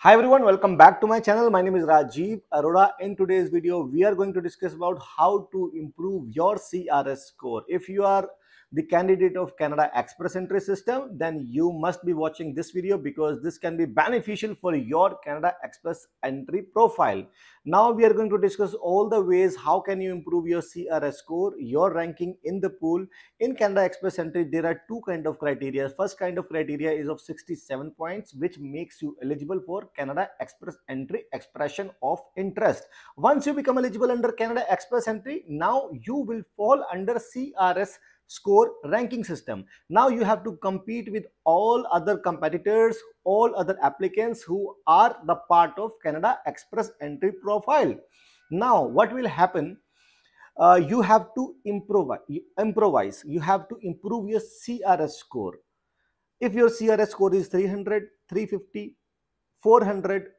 Hi everyone, welcome back to my channel. My name is Rajiv Arora. In today's video, we are going to discuss about how to improve your CRS score. If you are the candidate of Canada Express Entry System, then you must be watching this video because this can be beneficial for your Canada Express Entry profile. Now we are going to discuss all the ways how can you improve your CRS score, your ranking in the pool. In Canada Express Entry, there are two kind of criteria. First kind of criteria is of 67 points, which makes you eligible for Canada Express Entry expression of interest. Once you become eligible under Canada Express Entry, now you will fall under CRS score ranking system. Now you have to compete with all other competitors, all other applicants who are the part of Canada Express Entry profile. Now what will happen? You have to improvise. You have to improve your CRS score. If your CRS score is 300, 350, 400,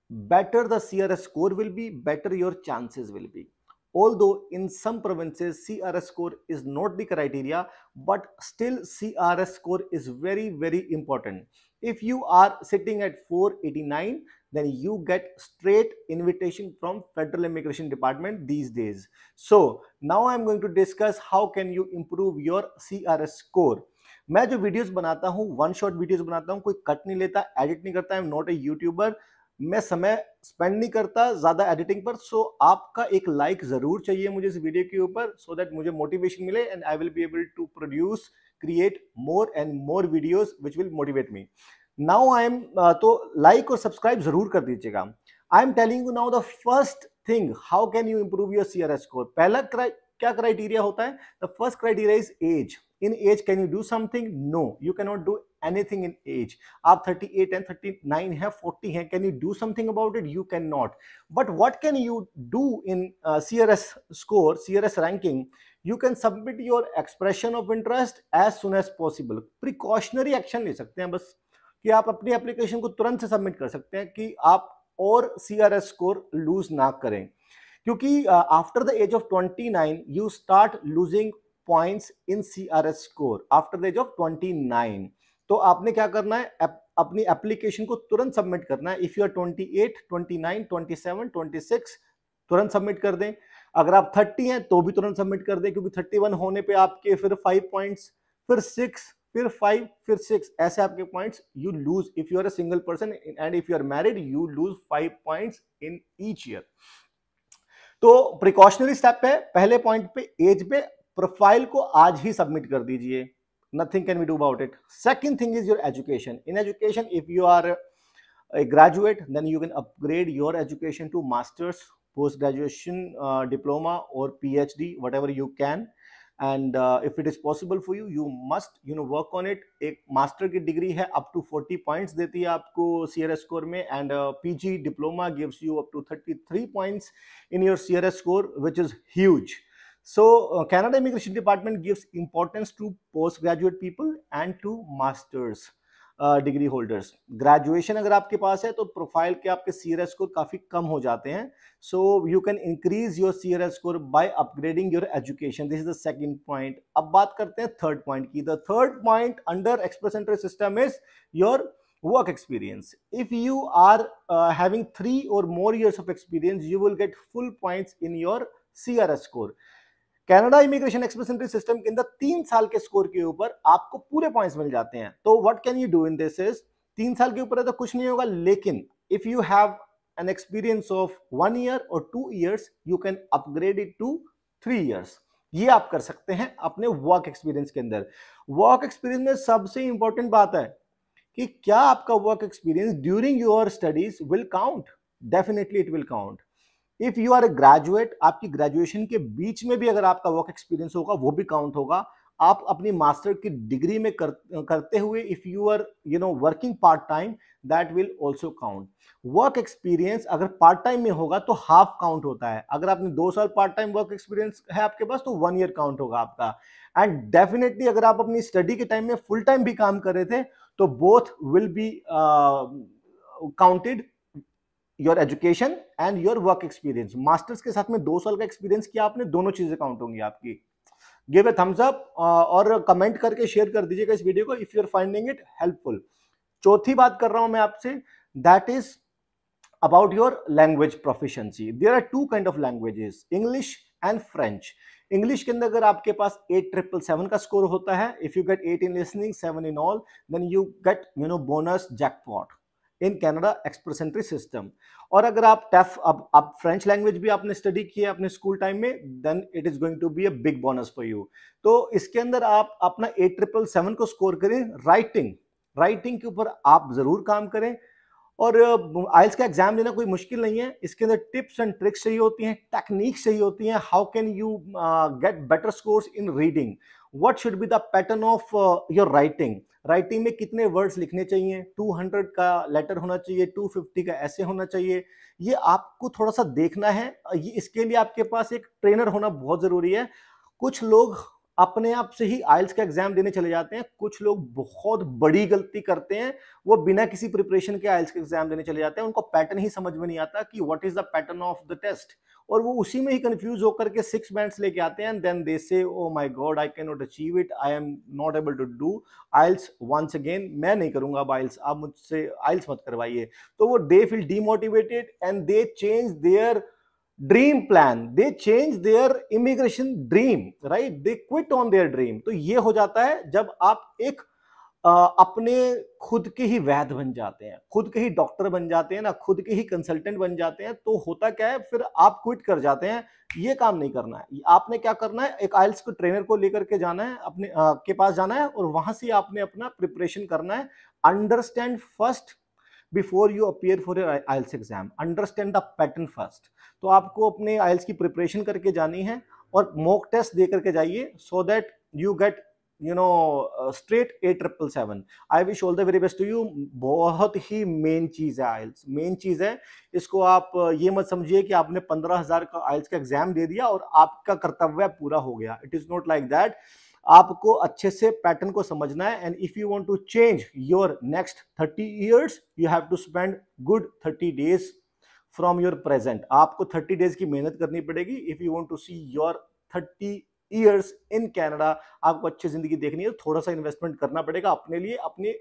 better the CRS score will be, better your chances will be. Although in some provinces CRS score is not the criteria, but still CRS score is very important. If you are sitting at 489, then you get straight invitation from Federal Immigration Department these days. So now I am going to discuss how can you improve your CRS score. मैं जो videos बनाता हूँ, one shot videos बनाता हूँ, कोई cut नहीं लेता, edit नहीं करता, आई एम नॉट ए यूट्यूबर, मैं समय स्पेंड नहीं करता ज्यादा एडिटिंग पर. सो आपका एक लाइक जरूर चाहिए मुझे इस वीडियो के ऊपर, सो दैट मुझे मोटिवेशन मिले and I will be able to produce, create more and more videos which will motivate me. Now I am तो लाइक और सब्सक्राइब जरूर कर दीजिएगा. I am telling you now the first thing, how can you improve your CRS score. पहला क्या criteria होता है? The first criteria is age. In age, can you do something? No, you cannot do anything in age. आप 38 हैं, 39 हैं, 40 हैं, can you do something about it? You cannot. But what can you do in CRS score, CRS ranking? You can submit your expression of interest as soon as possible. Precautionary action ले सकते हैं बस, कि आप अपनी application को तुरंत से सबमिट कर सकते हैं कि आप और CRS स्कोर लूज ना करें. क्योंकि after the age of 29 you start losing points in CRS score after the age of 29. तो आपने क्या करना है? अपनी एप्लीकेशन को तुरंत सबमिट करना है. इफ यू आर 28, 29, 27, 26, तुरंत सबमिट कर दें. अगर आप 30 हैं तो भी तुरंत सबमिट कर दें, क्योंकि 31 होने पे आपके फिर 5 पॉइंट्स, फिर 6, फिर 5, फिर 6, ऐसे आपके points you lose. If you are a single person and if you are married, you lose 5 points in each year. तो प्रिकॉशनरी स्टेप है पहले पॉइंट पे, एज पे. प्रोफाइल को आज ही सबमिट कर दीजिए. Nothing can we do about it. Second thing is your education. In education, if you are a graduate, then you can upgrade your education to master's, post graduation, diploma or PhD, whatever you can. And if it is possible for you, you must work on it. एक master की degree है up to 40 points देती है आपको CRS score में, and PG diploma gives you up to 33 points in your CRS score, which is huge. So Canada Immigration Department gives importance to postgraduate people and to masters degree holders. Graduation अगर आपके पास है तो profile के आपके CRS score काफी कम हो जाते हैं. So you can increase your CRS score bye upgrading your education. This is the second point. अब बात करते हैं थर्ड पॉइंट की. The third point under express entry system is your work experience. If you are having 3 or more years of experience, you will get full points in your CRS score. Canada immigration express entry system के अंदर 3 साल के score के ऊपर आपको पूरे points मिल जाते हैं. तो what can you do in this is, 3 साल के ऊपर है तो कुछ नहीं होगा, लेकिन if you have an experience of 1 year और 2 years, you can upgrade it to 3 years. ये आप कर सकते हैं अपने वर्क एक्सपीरियंस के अंदर. वर्क एक्सपीरियंस में सबसे इंपॉर्टेंट बात है कि क्या आपका work experience during your studies will count. Definitely it will count. If you are a graduate, आपकी ग्रेजुएशन के बीच में भी अगर आपका वर्क एक्सपीरियंस होगा वो भी काउंट होगा. आप अपनी मास्टर की डिग्री में करते हुए if you are working part time, that will also count. Work experience अगर पार्ट टाइम में होगा तो हाफ काउंट होता है. अगर आपने 2 साल पार्ट टाइम वर्क एक्सपीरियंस है आपके पास तो 1 ईयर काउंट होगा आपका. एंड डेफिनेटली अगर आप अपनी स्टडी के टाइम में फुल टाइम भी काम कर रहे थे तो both will be counted, your education and your work experience. Masters के साथ में 2 साल का एक्सपीरियंस किया आपने, दोनों चीजें काउंट होंगी आपकी. गिव ए थम्स अप और कमेंट करके शेयर कर दीजिएगा इस वीडियो को if you are finding it helpful. चौथी बात कर रहा हूं मैं आपसे, that is about your language proficiency. There are two kind of languages, English and French. English के अंदर अगर आपके पास 8777 का स्कोर होता है, if you get 8 in listening 7 in all, then you get bonus jackpot in Canada express entry system. और अगर आप टफ अब फ्रेंच लैंग्वेज भी आपने स्टडी किया अपने स्कूल टाइम में, then it is going to be a big bonus for you. तो इसके अंदर आप अपना 8777 को स्कोर करें. राइटिंग के ऊपर आप जरूर काम करें. और आइल्स का एग्जाम देना कोई मुश्किल नहीं है. इसके अंदर टिप्स एंड ट्रिक्स चाहिए होती हैं, टेक्निक्स चाहिए होती हैं. How can you get better scores in reading, what should be the pattern of your writing में कितने वर्ड्स लिखने चाहिए, 200 का लेटर होना चाहिए, 250 का ऐसे होना चाहिए. ये आपको थोड़ा सा देखना है. इसके लिए आपके पास एक ट्रेनर होना बहुत जरूरी है. कुछ लोग अपने आप से ही आइल्स का एग्जाम देने चले जाते हैं. कुछ लोग बहुत बड़ी गलती करते हैं, वो बिना किसी प्रिपरेशन के आइल्स का एग्जाम देने चले जाते हैं. उनको पैटर्न ही समझ में नहीं आता कि what is the pattern of the test, और वो उसी में ही कंफ्यूज होकर के 6 बैंड्स लेके आते हैं. Then they say oh my God, I can not achieve it, I am not able to do IELTS once again. मैं नहीं करूंगा अब आइल्स, आप मुझसे आइल्स मत करवाइए. तो वो they feel demotivated and they change their dream plan, they change their immigration dream, right, they quit on their dream. तो ये हो जाता है जब आप एक अपने खुद के ही वैद्य बन जाते हैं, खुद के ही डॉक्टर बन जाते हैं ना, खुद के ही कंसल्टेंट बन जाते हैं. तो होता क्या है, फिर आप क्विट कर जाते हैं. ये काम नहीं करना है. आपने क्या करना है, एक आइल्स को ट्रेनर को लेकर के जाना है, अपने के पास जाना है, और वहां से आपने अपना प्रिपरेशन करना है. Understand first before you appear for your IELTS exam, understand the pattern first. तो आपको अपने आइल्स की प्रिपरेशन करके जानी है और मॉक टेस्ट दे करके जाइए, so that you get straight 8777. I wish all the very best to you. बहुत ही मेन चीज है आइल्स, मेन चीज है. इसको आप ये मत समझिए कि आपने 15,000 का आइल्स का एग्जाम दे दिया और आपका कर्तव्य पूरा हो गया. It is not like that. आपको अच्छे से पैटर्न को समझना है. And if you want to change your next 30 years, you have to spend good 30 days from your present. आपको 30 days की मेहनत करनी पड़ेगी. If you want to see your 30 years in Canada, आपको अच्छी जिंदगी देखनी है, थोड़ा सा इन्वेस्टमेंट करना पड़ेगा अपने लिए, अपने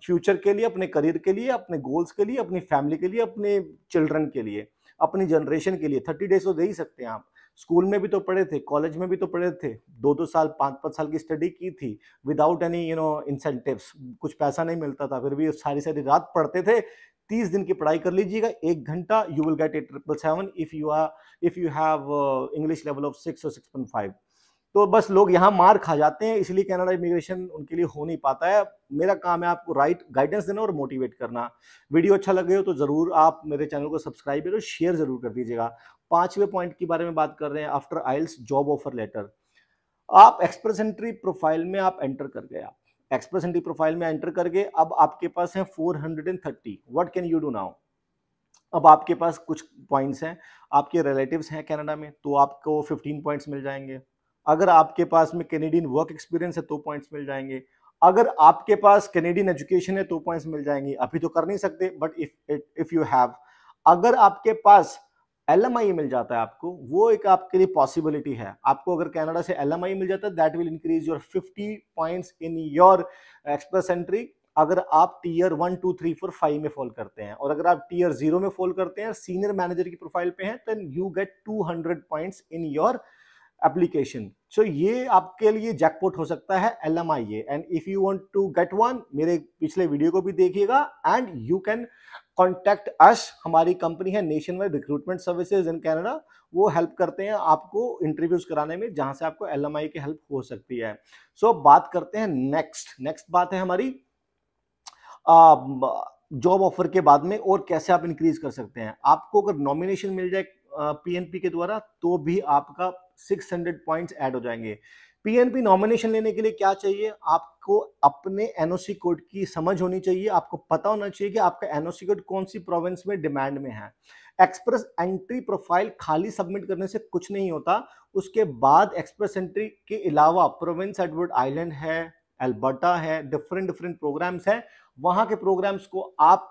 फ्यूचर के लिए, अपने करियर के लिए, अपने गोल्स के लिए, अपनी फैमिली के लिए, अपने चिल्ड्रन के लिए, अपनी जनरेशन के लिए. 30 days तो दे ही सकते हैं आप. स्कूल में भी तो पढ़े थे, कॉलेज में भी तो पढ़े थे, 2-2 साल 5-5 साल की स्टडी की थी विदाउट एनी इंसेंटिव्स. कुछ पैसा नहीं मिलता था, फिर भी सारी सारी रात पढ़ते थे. 30 दिन की पढ़ाई कर लीजिएगा, 1 घंटा, you will get 8777 if you have English level of 6 और 6.5. तो बस लोग यहाँ मार खा जाते हैं, इसलिए कनाडा इमिग्रेशन उनके लिए हो नहीं पाता है. मेरा काम है आपको राइट गाइडेंस देना और मोटिवेट करना. वीडियो अच्छा लगे हो तो जरूर आप मेरे चैनल को सब्सक्राइब करो, शेयर जरूर कर दीजिएगा. 5वें पॉइंट के बारे में बात कर रहे हैं. आफ्टर आइल्स जॉब ऑफर लेटर, आप एक्सप्रेस एंट्री प्रोफाइल में आप एंटर कर गए. आप एक्सप्रेस एंट्री प्रोफाइल में एंटर कर गए. अब आपके पास है 430. What can you do now? अब आपके पास कुछ पॉइंट्स हैं, आपके रिलेटिव्स हैं कनाडा में, तो आपको 15 पॉइंट्स मिल जाएंगे. अगर आपके पास में कैनेडियन वर्क एक्सपीरियंस है तो पॉइंट्स मिल जाएंगे. अगर आपके पास कैनेडियन एजुकेशन है तो पॉइंट्स मिल जाएंगे. अभी तो कर नहीं सकते, बट इफ यू हैव, अगर आपके पास LMI मिल जाता है आपको, वो एक आपके लिए पॉसिबिलिटी है. आपको अगर कनाडा से LMI मिल जाता है, that will increase your 50 points in your express entry. अगर आप टीयर 1, 2, 3, 4, 5 में फॉल करते हैं, और अगर आप टीयर 0 में फॉल करते हैं, सीनियर मैनेजर की प्रोफाइल पे हैं, then you get 200 points in your application. So ये आपके लिए जैकपॉट हो सकता है LMI ये. And if you want to get one, मेरे पिछले वीडियो को भी देखिएगा. And you can contact us. हमारी कंपनी है nation wide recruitment services in Canada. वो हेल्प करते हैं आपको इंटरव्यूज कराने में, जहां से आपको LMI की हेल्प हो सकती है. सो बात करते हैं नेक्स्ट बात है हमारी जॉब ऑफर के बाद में और कैसे आप इंक्रीज कर सकते हैं. आपको अगर नॉमिनेशन मिल जाए PNP के द्वारा, तो भी आपका 600 पॉइंट्स ऐड हो जाएंगे. PNP नॉमिनेशन लेने के लिए क्या चाहिए? आपको अपने NOC कोड की समझ होनी चाहिए. आपको पता होना चाहिए कि आपका NOC कोड कौन सी प्रोविंस में डिमांड में है. एक्सप्रेस एंट्री प्रोफाइल खाली सबमिट करने से कुछ नहीं होता. उसके बाद एक्सप्रेस एंट्री के अलावा प्रोविंस एडवर्ड आइलैंड है, एल्बर्टा है, डिफरेंट प्रोग्राम्स है. वहां के प्रोग्राम्स को आप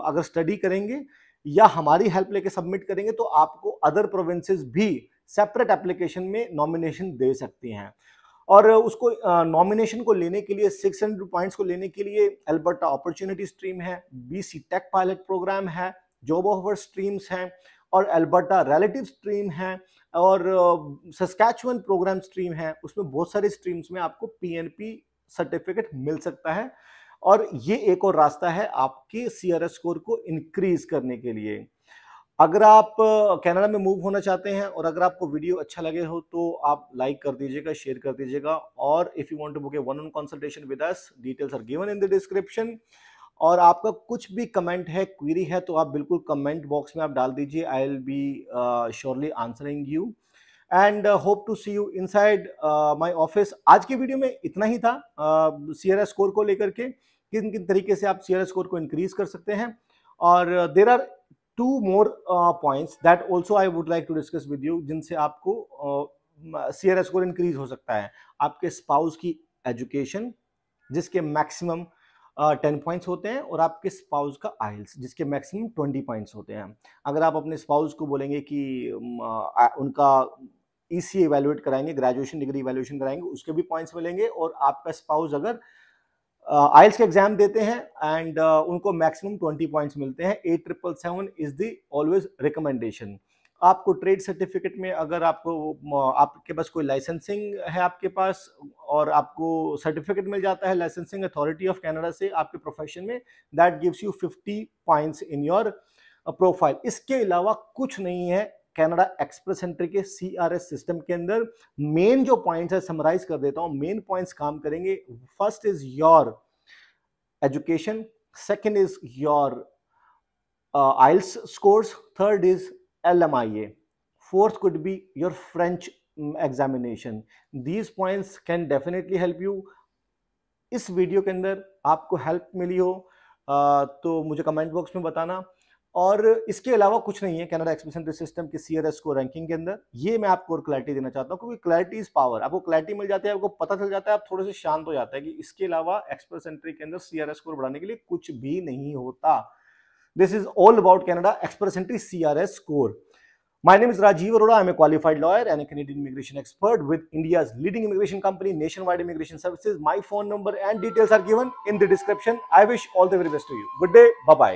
अगर स्टडी करेंगे या हमारी हेल्प लेके सबमिट करेंगे, तो आपको अदर प्रोविंसेस भी सेपरेट एप्लीकेशन में नॉमिनेशन दे सकती हैं. और उसको नॉमिनेशन को लेने के लिए 600 पॉइंट्स को लेने के लिए अल्बर्टा अपॉर्चुनिटी स्ट्रीम है, बीसी टेक पायलट प्रोग्राम है, जॉब ऑफर स्ट्रीम्स हैं और अल्बर्टा रिलेटिव स्ट्रीम है और सस्कैचुअन प्रोग्राम स्ट्रीम है। उसमें बहुत सारे स्ट्रीम्स में आपको पीएनपी सर्टिफिकेट मिल सकता है और ये एक और रास्ता है आपके सीआरएस स्कोर को इंक्रीज करने के लिए। अगर आप कनाडा में मूव होना चाहते हैं और अगर आपको वीडियो अच्छा लगे हो तो आप लाइक कर दीजिएगा, शेयर कर दीजिएगा और if you want to book a one on consultation with us, details are given in the description. और आपका कुछ भी कमेंट है, क्वेरी है तो आप बिल्कुल कमेंट बॉक्स में आप डाल दीजिए। I will be surely answering you and hope to see you inside my office. आज की वीडियो में इतना ही था सीआरएस स्कोर को लेकर के, किन किन तरीके से आप सीआरएस स्कोर को इंक्रीज कर सकते हैं। और there are 2 more points that also I would like to discuss with you, जिनसे आपको सीआरएस स्कोर इंक्रीज हो सकता है। आपके स्पाउस की एजुकेशन जिसके मैक्सिमम 10 पॉइंट्स होते हैं और आपके स्पाउस का आइल्स जिसके मैक्सिमम 20 पॉइंट्स होते हैं। अगर आप अपने स्पाउस को बोलेंगे कि उनका ईसी इवैल्यूएट कराएंगे, ग्रेजुएशन डिग्री इवैल्यूएशन कराएंगे, उसके भी पॉइंट्स मिलेंगे। और आपका स्पाउस अगर आइल्स के एग्जाम देते हैं एंड उनको मैक्सिमम 20 पॉइंट्स मिलते हैं। 8777 इज द ऑलवेज रिकमेंडेशन। आपको ट्रेड सर्टिफिकेट में अगर आपके पास कोई लाइसेंसिंग है आपके पास और आपको सर्टिफिकेट मिल जाता है लाइसेंसिंग अथॉरिटी ऑफ कनाडा से आपके प्रोफेशन में, that gives you 50 points in your profile. इसके अलावा कुछ नहीं है कनाडा एक्सप्रेस एंट्री के सीआरएस सिस्टम के अंदर। मेन जो पॉइंट्स है समराइज कर देता हूं, मेन पॉइंट्स काम करेंगे। First is your education, second is your IELTS scores, third is LMIA, fourth could be your French examination. These points can definitely help you. इस वीडियो के अंदर आपको हेल्प मिली हो तो मुझे कमेंट बॉक्स में बताना। और इसके अलावा कुछ नहीं है कनाडा एक्सप्रेस एंट्री सिस्टम के सीआरएस स्कोर रैंकिंग के अंदर। ये मैं आपको और क्लैरिटी देना चाहता हूँ क्योंकि क्लैरिटी इज पावर। आपको क्लैरिटी मिल जाती है, आपको पता चल जाता है, आप थोड़े से शांत हो जाता है कि इसके अलावा एक्सप्रेस एंट्री के अंदर सीआरएस स्कोर बढ़ाने के लिए कुछ भी नहीं होता। This is all about Canada Express Entry CRS score. My name is Rajiv Arora. I am a qualified lawyer and a Canadian immigration expert with India's leading immigration company, Nationwide Immigration Services. My phone number and details are given in the description. I wish all the very best to you. Good day. Bye-bye.